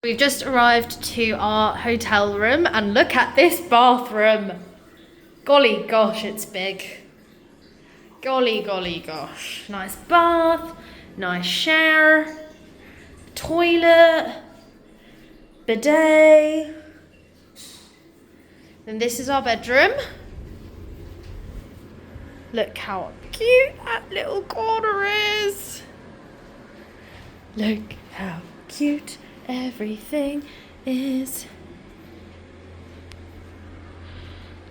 We've just arrived to our hotel room and look at this bathroom. Golly gosh, it's big. Golly gosh. Nice bath, nice shower, toilet, bidet. Then this is our bedroom. Look how cute that little corner is. Look how cute everything is.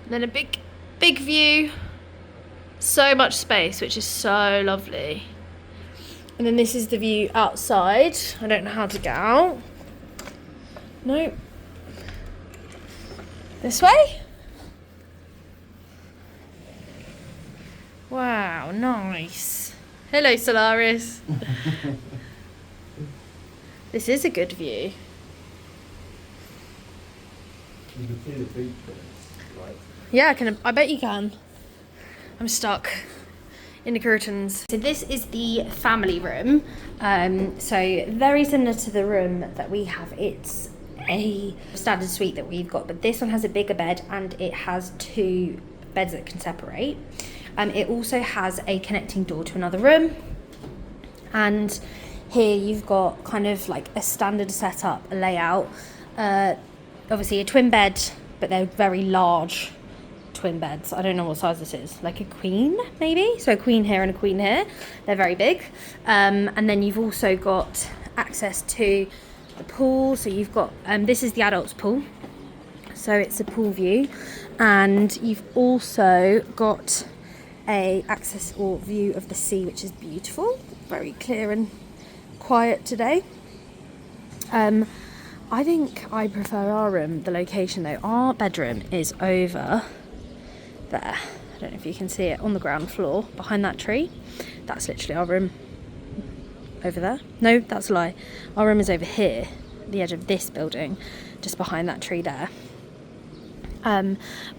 And then a big view. So much space, which is so lovely. And then this is the view outside. I don't know how to get out. No. This way? Wow, nice. Hello, Solaris. This is a good view. You can see the beach there, right? Yeah, I bet you can. I'm stuck in the curtains. So this is the family room. So very similar to the room that we have. It's a standard suite that we've got, but this one has a bigger bed and it has 2 beds that can separate. It also has a connecting door to another room. And here you've got kind of like a standard setup, a layout. Obviously a twin bed, but they're very large twin beds. I don't know what size this is, like a queen maybe? So a queen here and a queen here. They're very big. And then you've also got access to the pool. So you've got, this is the adults pool. So it's a pool view. And you've also got a access or view of the sea, which is beautiful. Very clear and quiet today. I think I prefer our room, the location though. Our bedroom is over there. I don't know if you can see it on the ground floor behind that tree. That's literally our room over there. No, that's a lie. Our room is over here, the edge of this building, just behind that tree there.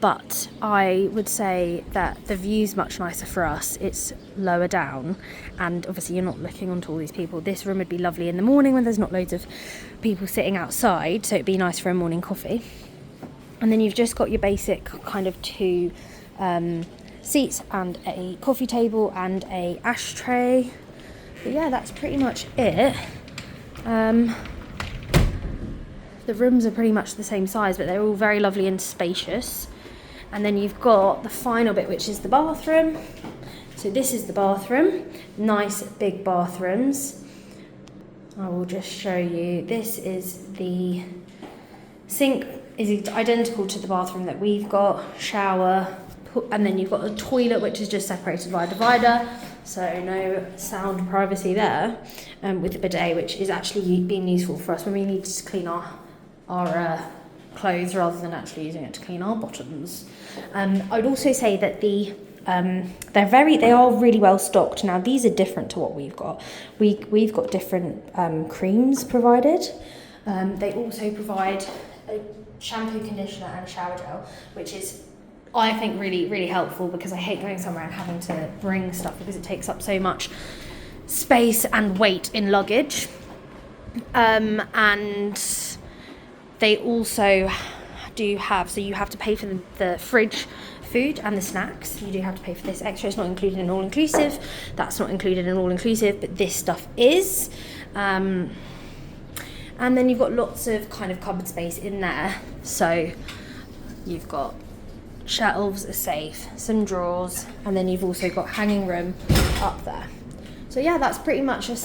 But I would say that the view's much nicer for us. It's lower down and obviously you're not looking onto all these people. This room would be lovely in the morning when there's not loads of people sitting outside, so it'd be nice for a morning coffee. And then you've just got your basic kind of 2 seats and a coffee table and a ashtray. But yeah, that's pretty much it. The rooms are pretty much the same size, but they're all very lovely and spacious. And then you've got the final bit, which is the bathroom. So this is the bathroom. Nice big bathrooms. I will just show you. This is the sink, is identical to the bathroom that we've got. Shower, and then you've got a toilet, which is just separated by a divider. So no sound privacy there. With the bidet, which is actually being useful for us when we need to clean our clothes rather than actually using it to clean our bottoms. I'd also say that they are really well stocked. Now these are different to what we've got. We've got different creams provided. They also provide a shampoo, conditioner and a shower gel, which is, I think, really helpful, because I hate going somewhere and having to bring stuff because it takes up so much space and weight in luggage. And they also do have, so you have to pay for the fridge food and the snacks. You do have to pay for this extra. It's not included in all-inclusive. That's not included in all-inclusive, but this stuff is. And then you've got lots of kind of cupboard space in there. So you've got shelves, a safe, some drawers, and then you've also got hanging room up there. So yeah, that's pretty much a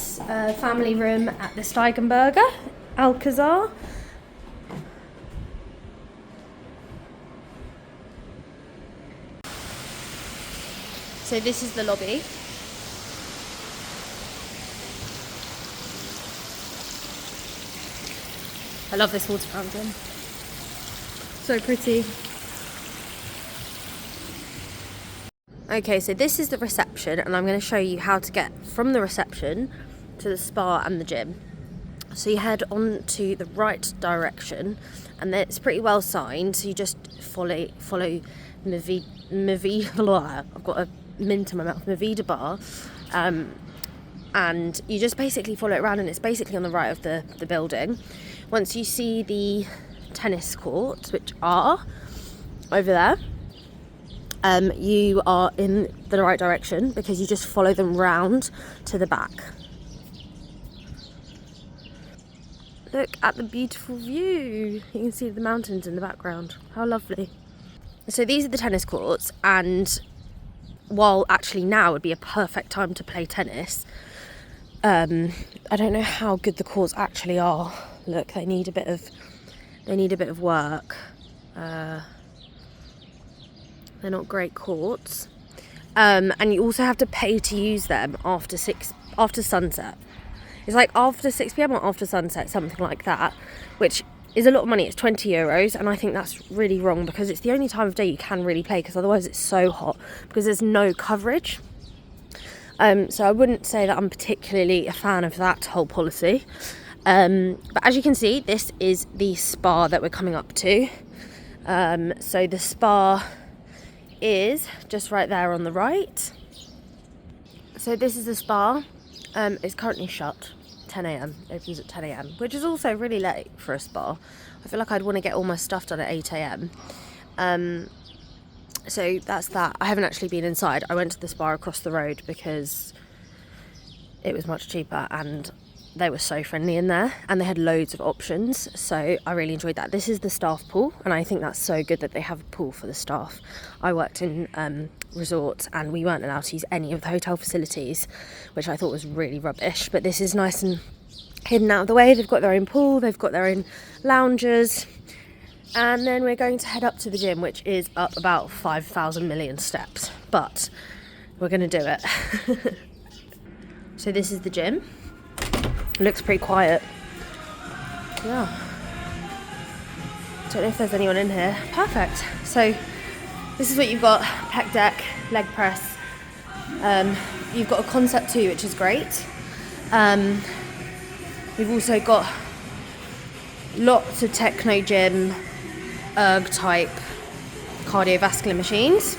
family room at the Steigenberger Alcazar. So this is the lobby. I love this water fountain. So pretty. Okay, so this is the reception, and I'm going to show you how to get from the reception to the spa and the gym. So you head on to the right direction, and it's pretty well signed, so you just follow I've got a mint in my mouth, Mavida Bar, and you just basically follow it around, and it's basically on the right of the building. once you see the tennis courts, which are over there, you are in the right direction because you just follow them round to the back. Look at the beautiful view. You can see the mountains in the background. How lovely. So these are the tennis courts, and while actually now would be a perfect time to play tennis, I don't know how good the courts actually are. Look, they need a bit of work. They're not great courts. And you also have to pay to use them after sunset. It's like after 6 p.m. or after sunset, something like that, which is a lot of money. It's €20, and I think that's really wrong because it's the only time of day you can really play, because otherwise it's so hot because there's no coverage. So I wouldn't say that I'm particularly a fan of that whole policy. But as you can see, this is the spa that we're coming up to. So the spa is just right there on the right. So this is the spa. It's currently shut. 10 a.m. opens at 10 a.m, which is also really late for a spa. I feel like I'd want to get all my stuff done at 8 a.m. So that's that. I haven't actually been inside. I went to the spa across the road because it was much cheaper and they were so friendly in there, and they had loads of options, so I really enjoyed that. This is the staff pool, and I think that's so good that they have a pool for the staff. I worked in resorts and we weren't allowed to use any of the hotel facilities, which I thought was really rubbish, but this is nice and hidden out of the way. They've got their own pool, they've got their own loungers, and then we're going to head up to the gym, which is up about 5,000 million steps, but we're going to do it. So this is the gym. It looks pretty quiet. Yeah. Don't know if there's anyone in here. Perfect. So this is what you've got: pec deck, leg press. You've got a concept 2, which is great. We've also got lots of techno gym, erg type cardiovascular machines.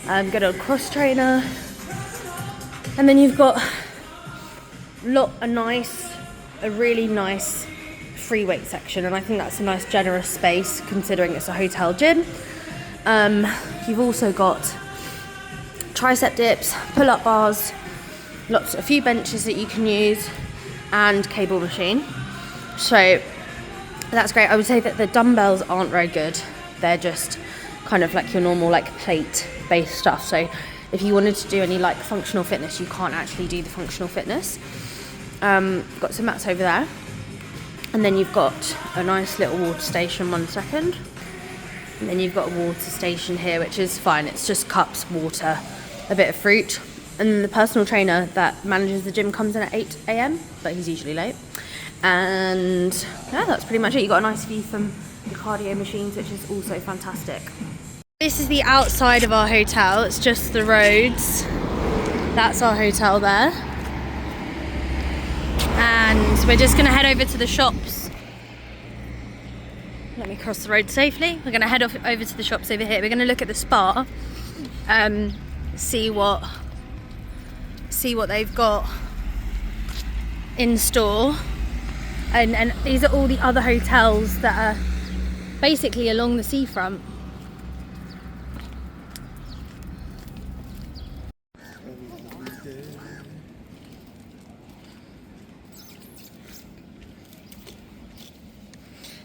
Got a cross trainer, and then you've got a really nice free weight section, and I think that's a nice generous space considering it's a hotel gym. You've also got tricep dips, pull-up bars, a few benches that you can use, and cable machine. So that's great. I would say that the dumbbells aren't very good. They're just kind of like your normal like plate based stuff. So if you wanted to do any like functional fitness, you can't actually do the functional fitness. Got some mats over there, and then you've got a nice little water station, 1 second, and then you've got a water station here, which is fine. It's just cups, water, a bit of fruit, and the personal trainer that manages the gym comes in at 8 a.m, but he's usually late. And yeah, that's pretty much it. You've got a nice view from the cardio machines, which is also fantastic. This is the outside of our hotel. It's just the roads. That's our hotel there. And we're just going to head over to the shops. Let me cross the road safely. We're going to head off over to the shops over here. We're going to look at the spa, see what they've got in store. And these are all the other hotels that are basically along the seafront.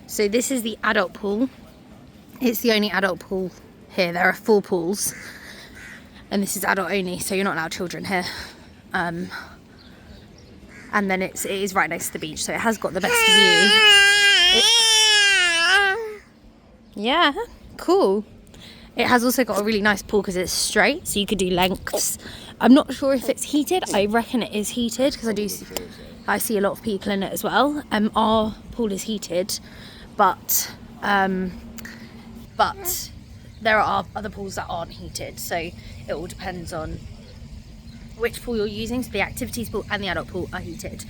So this is the adult pool. It's the only adult pool here. There are 4 pools, and this is adult only, so you're not allowed children here. And then it is right next to the beach, so it has got the best view. Yeah, cool. It has also got a really nice pool because it's straight, so you could do lengths. I'm not sure if it's heated. I reckon it is heated because I see a lot of people in it as well. Our pool is heated, but there are other pools that aren't heated, so it all depends on which pool you're using. So the activities pool and the adult pool are heated,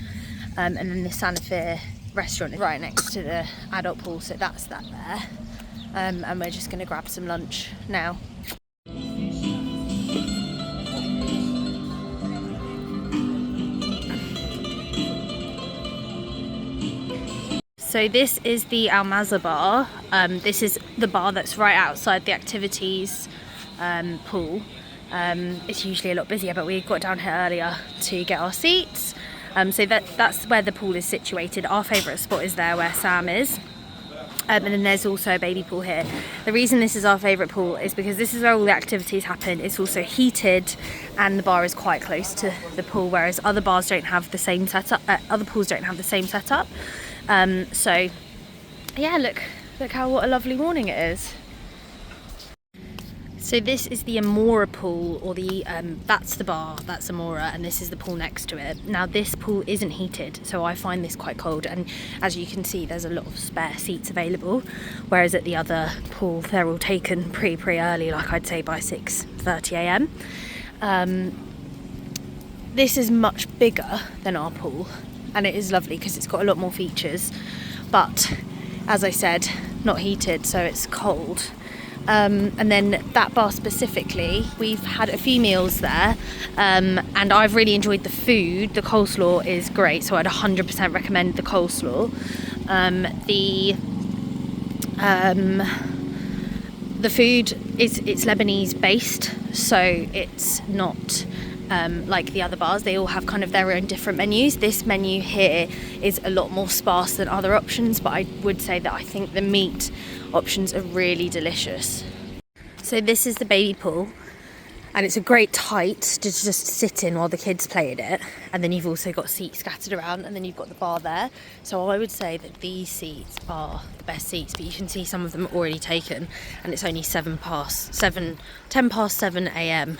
and then the Santa Fe restaurant is right next to the adult pool, so that's that there. And we're just going to grab some lunch now. So this is the Alcazar bar. This is the bar that's right outside the activities pool. It's usually a lot busier, but we got down here earlier to get our seats. So that's where the pool is situated. Our favourite spot is there where Sam is. And then there's also a baby pool here. The reason this is our favourite pool is because this is where all the activities happen. It's also heated and the bar is quite close to the pool, whereas other bars don't have the same setup. Other pools don't have the same setup. So yeah, look what a lovely morning it is. So this is the Amora pool, or the that's the bar, that's Amora, and this is the pool next to it. Now this pool isn't heated, so I find this quite cold, and as you can see there's a lot of spare seats available, whereas at the other pool they're all taken pretty early, like I'd say by 6:30 a.m. This is much bigger than our pool, and it is lovely because it's got a lot more features, but as I said, not heated, so it's cold. And then that bar specifically, we've had a few meals there, and I've really enjoyed the food. The coleslaw is great, so I'd 100% recommend the coleslaw. The food it's Lebanese based, so it's not like the other bars. They all have kind of their own different menus. This menu here is a lot more sparse than other options, but I would say that I think the meat options are really delicious. So this is the baby pool, and it's a great height to just sit in while the kids play in it, and then you've also got seats scattered around, and then you've got the bar there. So I would say that these seats are the best seats, but you can see some of them are already taken, and it's only 10 past 7 a.m.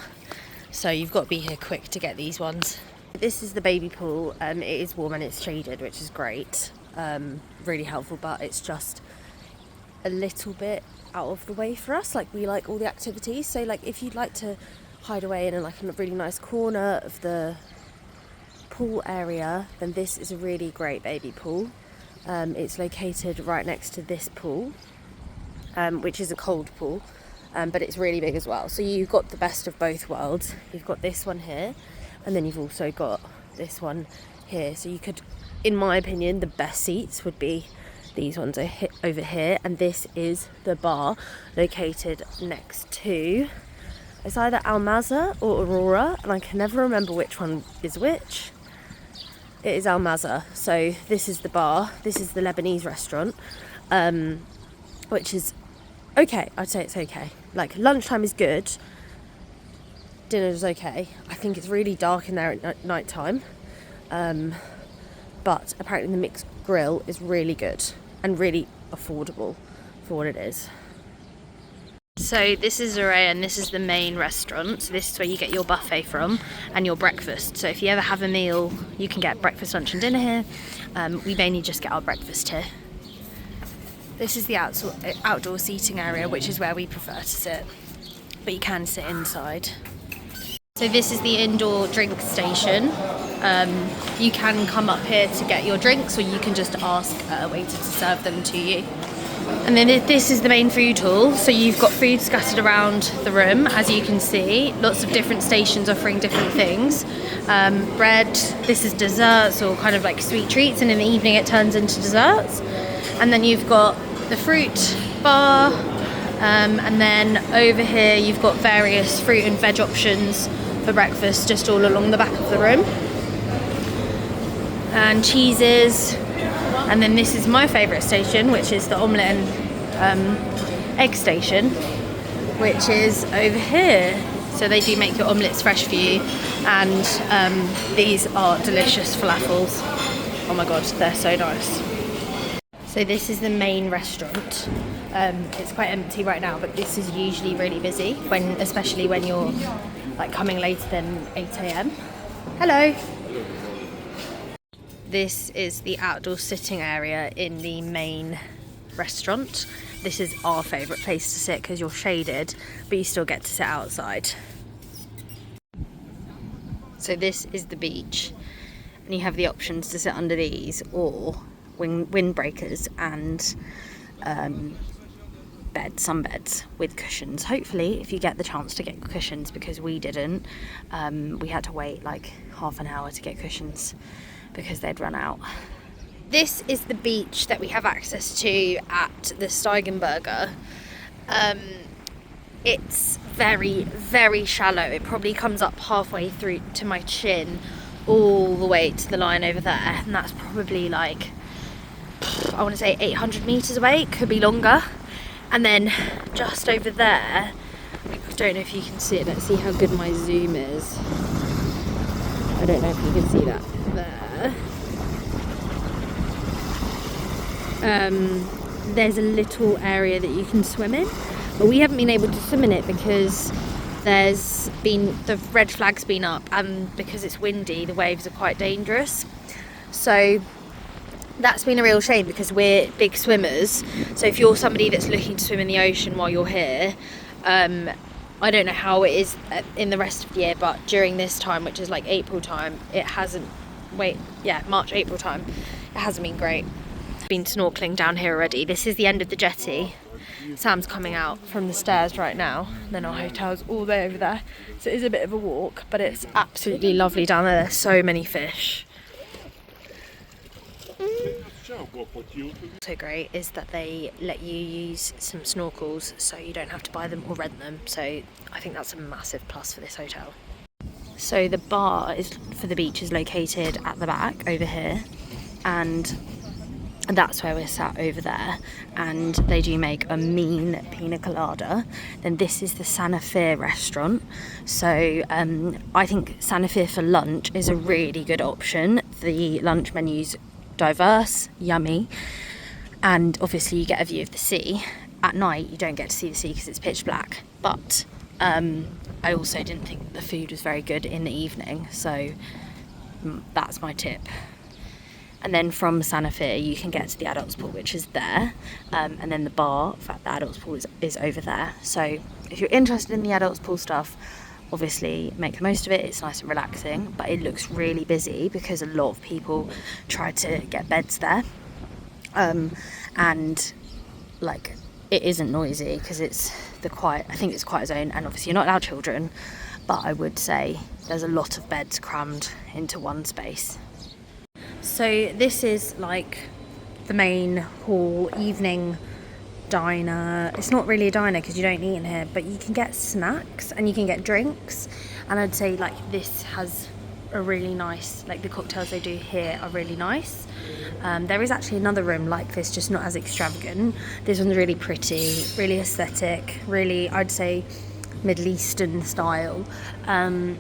so you've got to be here quick to get these ones. This is the baby pool. It is warm and it's shaded, which is great, really helpful, but it's just a little bit out of the way for us. Like, we like all the activities, so like if you'd like to hide away in a really nice corner of the pool area, then this is a really great baby pool. It's located right next to this pool, which is a cold pool, but it's really big as well, so you've got the best of both worlds. You've got this one here, and then you've also got this one here, so you could, in my opinion, the best seats would be these ones over here, and this is the bar located next to, it's either Alcazar or Aurora, and I can never remember which one is which. It is Alcazar. So this is the bar, this is the Lebanese restaurant, which is okay. I'd say it's okay. Like, lunchtime is good, dinner is okay. I think it's really dark in there at night time, but apparently the mixed grill is really good and really affordable for what it is. So this is Zaray, and this is the main restaurant. So this is where you get your buffet from and your breakfast. So if you ever have a meal, you can get breakfast, lunch and dinner here. We mainly just get our breakfast here. This is the outdoor seating area, which is where we prefer to sit, but you can sit inside. So this is the indoor drink station. You can come up here to get your drinks, or you can just ask a waiter to serve them to you. And then this is the main food hall. So you've got food scattered around the room, as you can see. Lots of different stations offering different things. Bread, this is desserts or kind of like sweet treats, and in the evening it turns into desserts. And then you've got the fruit bar, and then over here you've got various fruit and veg options for breakfast just all along the back of the room, and cheeses. And then this is my favourite station, which is the omelette and egg station, which is over here. So they do make your omelettes fresh for you, and these are delicious falafels. Oh my god, they're so nice. So this is the main restaurant. It's quite empty right now, but this is usually really busy, especially when you're like coming later than 8 a.m. Hello. This is the outdoor sitting area in the main restaurant. This is our favourite place to sit because you're shaded, but you still get to sit outside. So this is the beach, and you have the options to sit under these or windbreakers and sunbeds with cushions. Hopefully, if you get the chance to get cushions, because we didn't, we had to wait like half an hour to get cushions because they'd run out. this is the beach that we have access to at the Steigenberger. It's very, very shallow. It probably comes up halfway through to my chin, all the way to the line over there, and that's probably like, I want to say 800 meters away. It could be longer. And then just over there, I don't know if you can see it. Let's see how good my zoom is. I don't know if you can see that there. There's a little area that you can swim in, but we haven't been able to swim in it because the red flag's been up, and because it's windy, the waves are quite dangerous. So that's been a real shame because we're big swimmers. So if you're somebody that's looking to swim in the ocean while you're here, I don't know how it is in the rest of the year, but during this time, which is like April time, March, April time, it hasn't been great. Been snorkeling down here already. This is the end of the jetty. Sam's coming out from the stairs right now. Then our hotel's all the way over there. So it is a bit of a walk, but it's absolutely lovely down there. There's so many fish. So great is that they let you use some snorkels, so you don't have to buy them or rent them. So I think that's a massive plus for this hotel. So the bar for the beach is located at the back over here, and that's where we're sat over there, and they do make a mean pina colada. Then this is the Sanafir restaurant. So I think Sanafir for lunch is a really good option. The lunch menu's diverse, yummy, and obviously you get a view of the sea. At night you don't get to see the sea because it's pitch black, but I also didn't think the food was very good in the evening, so that's my tip. And then from Sanafir you can get to the adults pool, which is there, and then the bar for the adults pool is over there. So if you're interested in the adults pool stuff, obviously make the most of it. It's nice and relaxing, but it looks really busy because a lot of people try to get beds there, and like it isn't noisy because it's I think it's quiet zone, and obviously you're not allowed children, but I would say there's a lot of beds crammed into one space. So this is like the main hall, evening diner. It's not really a diner because you don't eat in here, but you can get snacks and you can get drinks, and I'd say like this has a really nice, like the cocktails they do here are really nice. There is actually another room like this, just not as extravagant. This one's really pretty, really aesthetic, really, I'd say, Middle Eastern style, and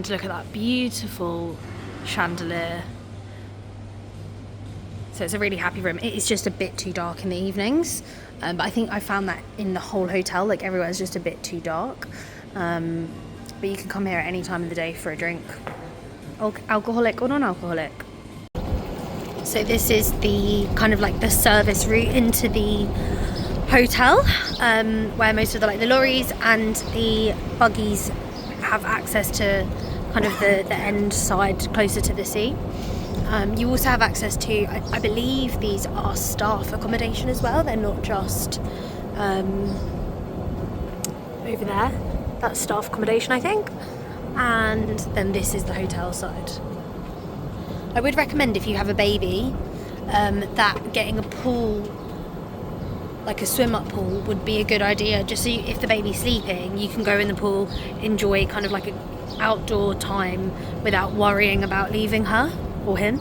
look at that beautiful chandelier. So it's a really happy room. It is just a bit too dark in the evenings, but I think I found that in the whole hotel, like everywhere is just a bit too dark, but you can come here at any time of the day for a drink, alcoholic or non-alcoholic. So this is the kind of like the service route into the hotel, where most of the lorries and the buggies have access to kind of the end side closer to the sea. You also have access to, I believe these are staff accommodation as well. They're not just over there. That's staff accommodation, I think. And then this is the hotel side. I would recommend, if you have a baby, that getting a pool, like a swim up pool, would be a good idea. Just so if the baby's sleeping, you can go in the pool, enjoy kind of like an outdoor time without worrying about leaving her or him.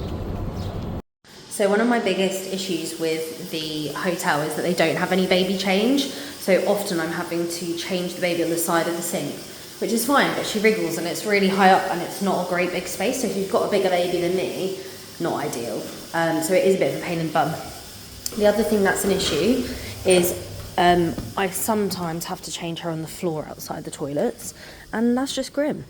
So one of my biggest issues with the hotel is that they don't have any baby change. So often I'm having to change the baby on the side of the sink, which is fine, but she wriggles and it's really high up and it's not a great big space. So if you've got a bigger baby than me, not ideal. So it is a bit of a pain in the bum. The other thing that's an issue is I sometimes have to change her on the floor outside the toilets, and that's just grim.